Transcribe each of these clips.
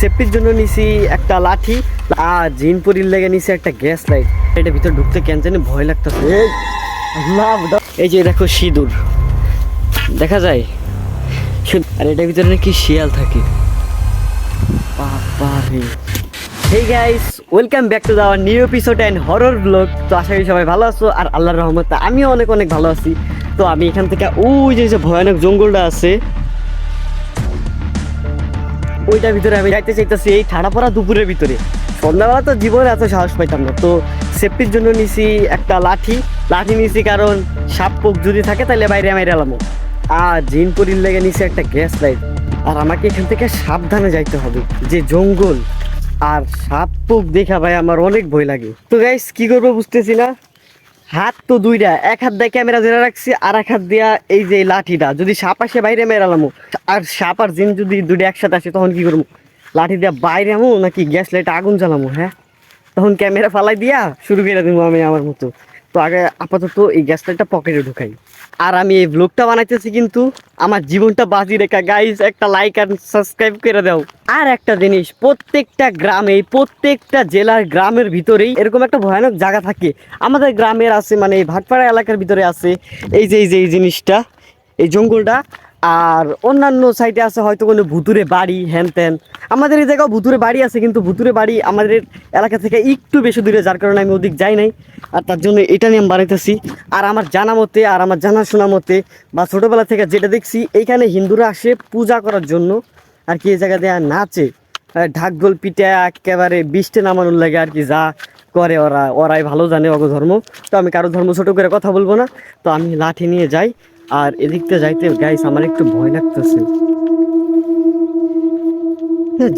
সেফটির জন্য নিছি একটা লাঠি আর জিনপুরির লেগে নিছি একটা গ্যাস লাইট। এটা ভিতরে ঢুকতে কেন জানি ভয় লাগতেছে। এই যে দেখো সিঁদুর দেখা যায়, আর এটার ভিতরে নাকি শিয়াল থাকে। Hey guys, welcome back to our new episode and horror blog. তো আশা করি সবাই ভালো আছো, আর আল্লাহর রহমতে আমিও অনেক অনেক ভালো আছি। তো আমি এখান থেকে ওই যে ভয়ানক জঙ্গলটা আছে ওইটার ভিতরে আমি যাইতে চাইতেছি এই ঠাড়া পড়া দুপুরের ভিতরে। সন্ধ্যাবেলা তো জীবনে এত সাহস পাইতাম না। তো সেফটির জন্য নিছি একটা লাঠি নিছি, কারণ সাপ পোক যদি থাকে তাহলে বাইরে মাইরে এলাম। আর জিনপুরির লেগে নিছি একটা গ্যাস লাইট। আর আমাকে এখান থেকে সাবধানে যাইতে হবে, যে জঙ্গল আর সাপ পোক দেখা ভাই আমার অনেক ভয় লাগে। তো গাইস কি করবো বুঝতেছি না। হাত তো দুইটা, এক হাত দিয়ে ক্যামেরা ধরে রাখছি, আর এক হাত দিয়া এই যে লাঠিটা, যদি সাপ আসে বাইরে মেরালামো, আর সাপ আর জিন যদি দুইটা একসাথে আসে তখন কি করবো? লাঠি দিয়া বাইরে আমো নাকি গ্যাস লাইটে আগুন জ্বালামো? হ্যাঁ, তখন ক্যামেরা ফালাই দিয়া শুরু করে দেবো আমি আমার মতো। তো আগে আপাতত এই গ্যাস লাইটটা পকেটে ঢুকাই। আর আমি এই ব্লগটা বানাইতেছি কিন্তু আমার জীবনটা বাজি রেখা। গাইস একটা লাইক আর সাবস্ক্রাইব করে দাও। আর একটা জিনিস, প্রত্যেকটা গ্রামে, প্রত্যেকটা জেলার গ্রামের ভিতরেই এরকম একটা ভয়ানক জায়গা থাকে। আমাদের গ্রামের আছে, মানে এই ভাটপাড়া এলাকার ভিতরে আছে এই জিনিসটা, এই জঙ্গলটা। আর অন্যান্য সাইডে আছে হয়তো কোনো ভুতুরে বাড়ি, হ্যান ত্যান। আমাদের এই জায়গাও ভুতুরে বাড়ি আছে, কিন্তু ভুতুরে বাড়ি আমাদের এলাকা থেকে একটু বেশি দূরে, যার কারণে আমি ওদিক যাই নাই। আর তার জন্য এটা নিয়ে আমি বানাইতেছি। আর আমার জানা মতে, আর আমার জানাশোনা মতে, বা ছোটোবেলা থেকে যেটা দেখছি, এইখানে হিন্দুরা আসে পূজা করার জন্য। আর কি এই জায়গা দিয়ে নাচে, ঢাকঢোল পিঠা একেবারে বৃষ্টি নামানোর লাগে আর কি, যা করে ওরাই ভালো জানে অগ ধর্ম। তো আমি কারো ধর্ম ছোটো করে কথা বলবো না। তো আমি লাঠি নিয়ে যাই। আর এদিকটা যাইতে গাইস আমার একটু ভয় লাগতেছে।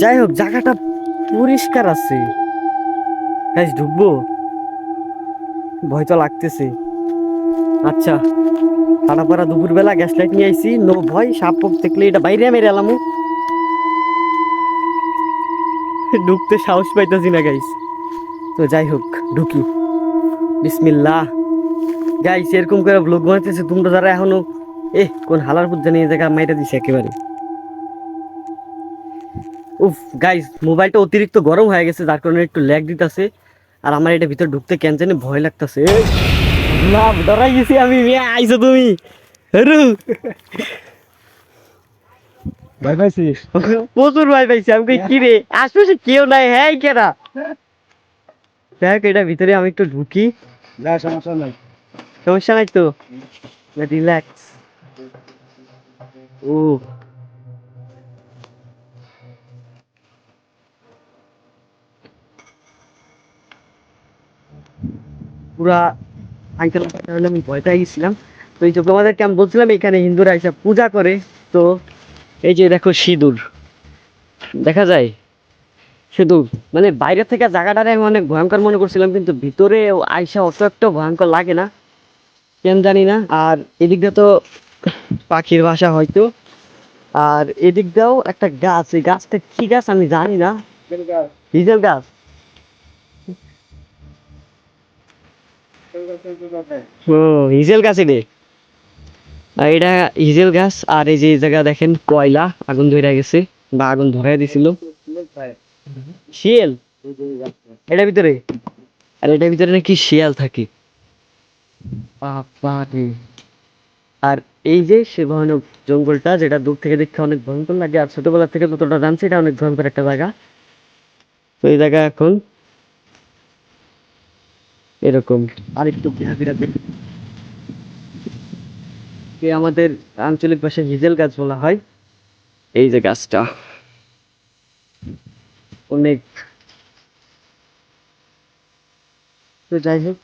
যাই হোক, জায়গাটা পরিষ্কার আছে। গাইস ঢুকবো? ভয় তো লাগতেছে। আচ্ছা, ঠাড়া পড়া দুপুরবেলা গ্যাস লাইট নিয়ে আইছি, নো ভয়। সাপ পোক দেখলে এটা বাইরে মেরে এলাম। ঢুকতে সাহস পাইতেছি না গাইস। তো যাই হোক ঢুকি, বিসমিল্লাহ। গাইস এরকম করে ব্লগ বানাইতেছে, তোমরা যারা এখনো কোন হালার পুত জানি এই জায়গা মাইটা দিছে একেবারে। উফ গাইস, মোবাইলটা অতিরিক্ত গরম হয়ে গেছে, যার কারণে একটু ল্যাগ দিতেছে। আর আমার এটা ভিতরে ঢুকতে কেন জানি ভয় লাগতেছে। না ডরাই গেছি আমি। আইছো তুমি? ভাই পাইছি প্রচুর ভয় পাইছি আমি। কই কি রে, আশেপাশে কেউ নাই। হ্যাঁ কেনা দেখ, এটা ভিতরে আমি একটু ঢুকি। না সমস্যা নাই। সমস্যা নাই তো, রিল্যাক্স। ও পুরা আঙ্কেল তাহলে আমি ভয় পেয়ে গেছিলাম। তো এই যে তোমাদেরকে আমি বলছিলাম এখানে হিন্দুরা এসে পূজা করে। তো এই যে দেখো সিঁদুর দেখা যায়, সিঁদুর মানে বাইরে থেকে জায়গাটারে আমি অনেক ভয়ঙ্কর মনে করছিলাম, কিন্তু ভিতরে আইসা অত একটা ভয়ঙ্কর লাগে না, কেন জানি না। আর এদিকটা তো পাখির বাসা হয়তো। আর এদিক দিয়েও একটা গাছ, এই গাছটা কি গাছ আমি জানি না। হিজেল গাছ। ও হিজেল গাছ রে। আর এটা হিজেল গাছ। আর এই যে জায়গা দেখেন কয়লা আগুন ধরে গেছে, বা আগুন ধরাই দিছিল। শিয়াল এটার ভিতরে, আর এটার ভিতরে নাকি শিয়াল থাকে। বাবারে। আর এই যে সে ভয়ানক জঙ্গলটা, যেটা দূর থেকে দেখতে অনেক ভয়ঙ্কর লাগে, আর ছোটবেলা থেকে যতটা জানছি এটা অনেক ভয়ঙ্কর একটা জায়গা। তো এই জায়গা এখন এরকম। আর একটু ঘোরাফেরা দেখি, আমাদের আঞ্চলিক ভাষায় হিজেল গাছ বলা হয়। এই যে গাছটা অনেক। তো যাই হোক,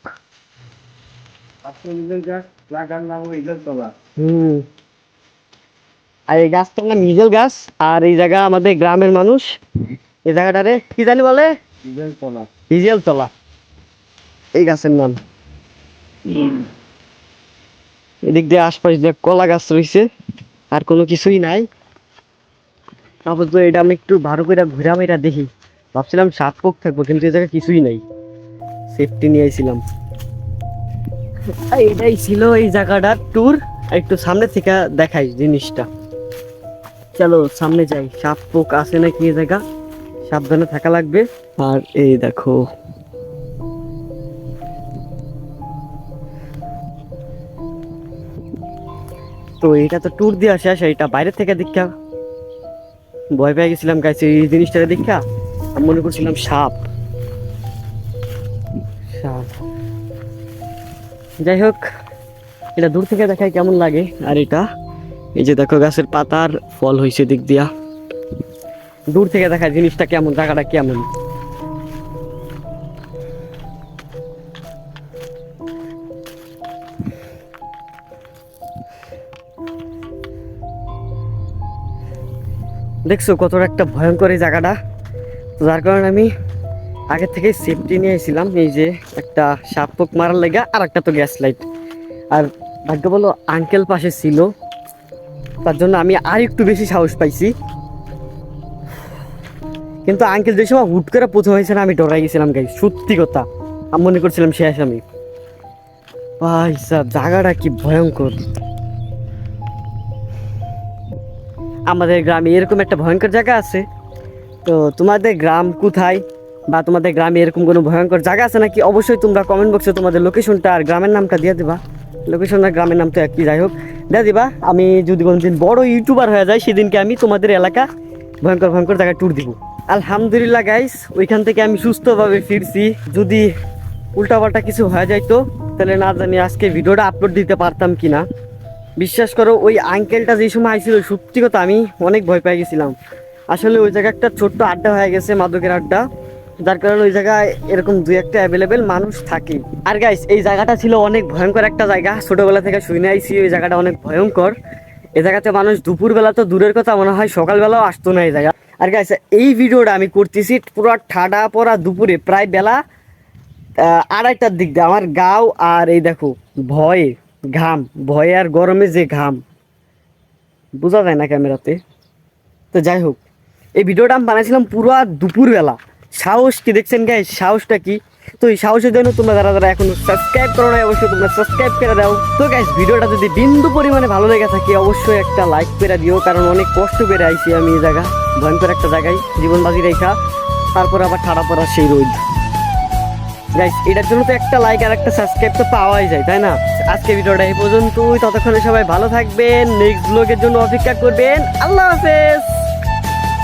আর এই গাছটার নাম হিজেল গাছ। আর এই জায়গা আমাদের গ্রামের মানুষ এই জায়গাটারে কি জানি বলে, হিজেল তলা এই গাছের নাম। এদিক দিয়ে আশপাশ দিয়ে কলা গাছ রয়েছে, আর কোনো কিছুই নাই আপাতত। এটা আমি একটু ভালো করে ঘুরা মেরা দেখি। ভাবছিলাম সাপ পোক থাকবো, কিন্তু এই জায়গায় কিছুই নাই। সেফটি নিয়ে আইছিলাম। এটাই ছিল এই জায়গাটার ট্যুর। একটু সামনে থেকে দেখাই জিনিসটা। চলো সামনে যাই, সাপ পোক আছে নাকি এই জায়গা সাবধানে থাকা লাগবে। আর এই দেখো তো এটা তো ট্যুর দিয়ে আসে এটা বাইরে থেকে দেখা ভয় পেয়ে গেছিলাম গাইছে এই জিনিসটা দেখা। আমি মনে করছিলাম সাপ সাপ। যাই হোক এটা দূর থেকে দেখায় কেমন লাগে। আর এটা এই যে দেখো গাছের পাতার ফল হয়েছে দিক দিয়া, দূর থেকে দেখায় জিনিসটা কেমন, জায়গাটা কেমন। দেখছো কতটা একটা ভয়ঙ্কর এই জায়গাটা, যার কারণে আমি আগে থেকে সেফটি নিয়ে এসেছিলাম। এই যে একটা সাপ পোক মারার লেগা, আর একটা তো গ্যাস লাইট। আর ভাগ্য বলো আঙ্কেল পাশে ছিল, তার জন্য আমি আর একটু বেশি সাহস পাইছি। কিন্তু আঙ্কেল যে সময় হুট করে প্রথম হয়েছে না, আমি ডরাই গেছিলাম গাই, সত্যি কথা। আমি মনে করছিলাম শেষ আমি। ভাই সাহেব জায়গাটা কি ভয়ঙ্কর। আমাদের গ্রামে এরকম একটা ভয়ঙ্কর জায়গা আছে। তো তোমাদের গ্রাম কোথায়, বা তোমাদের গ্রামে এরকম কোনো ভয়ঙ্কর জায়গা আছে নাকি, অবশ্যই তোমরা কমেন্ট বক্সে তোমাদের লোকেশনটা আর গ্রামের নামটা দিয়ে দিবা। লোকেশন আর গ্রামের নাম তো একই, যাই হোক দিয়ে দিবা। আমি যদি কোনোদিন বড় ইউটিউবার হয়ে যায়, সেদিনকে আমি তোমাদের এলাকা ভয়ঙ্কর ভয়ঙ্কর জায়গায় ট্যুর দিব। আলহামদুলিল্লাহ গাইস, ওইখান থেকে আমি সুস্থভাবে ফিরছি। যদি উল্টাপাল্টা কিছু হয়ে যাইতো তাহলে না জানি আজকে ভিডিওটা আপলোড দিতে পারতাম কি না। বিশ্বাস করো ওই আঙ্কেলটা যে সময় আইছিল, সত্যি কথা আমি অনেক ভয় পেয়ে গেছিলাম। আসলে ওই জায়গায় একটা ছোট্ট আড্ডা হয়ে গেছে, মাদকের আড্ডা, যার কারণে ওই জায়গায় এরকম দুই একটা অ্যাভেলেবেল মানুষ থাকে। আর গাইস এই জায়গাটা ছিল অনেক ভয়ঙ্কর একটা জায়গা, ছোটবেলা থেকে শুনে আইছি ওই জায়গাটা অনেক ভয়ঙ্কর। এই জায়গাতে মানুষ দুপুরবেলা তো দূরের কথা, মনে হয় সকালবেলাও আসতো না এই জায়গা। আর গাইস এই ভিডিওটা আমি করতেছি পুরো ঠাডা পড়া দুপুরে, প্রায় বেলা 2:30টার দিক দিয়ে। আমার গাও আর এই দেখো ভয়ে ঘাম, ভয়ে আর গরমে যে ঘাম বোঝা যায় না ক্যামেরাতে। তো যাই হোক এই ভিডিওটা আমি বানাইছিলাম পুরো দুপুরবেলা। সাহস কি দেখছেন গাইস, সাহসটা কি। তো এই সাহসের জন্য তোমরা যারা যারা এখনো সাবস্ক্রাইব করো না, অবশ্যই তোমরা সাবস্ক্রাইব করে দাও। তো গাইস ভিডিওটা যদি বিন্দু পরিমাণে ভালো লেগে থাকে অবশ্যই একটা লাইক করে দিও, কারণ অনেক কষ্ট করে আইছি আমি এই জায়গা, ভয়ঙ্কর একটা জায়গায় জীবন বাজি রেখা, তারপর আবার ঠাড়া পড়া সেই রোদ। গাইস এটার জন্য তো একটা লাইক আর একটা সাবস্ক্রাইব তো পাওয়াই যায়, তাই না। আজকে ভিডিওটা এই পর্যন্তই, ততক্ষণে সবাই ভালো থাকবেন, নেক্সট ব্লগের জন্য অপেক্ষা করবেন। আল্লাহ হাফেজ।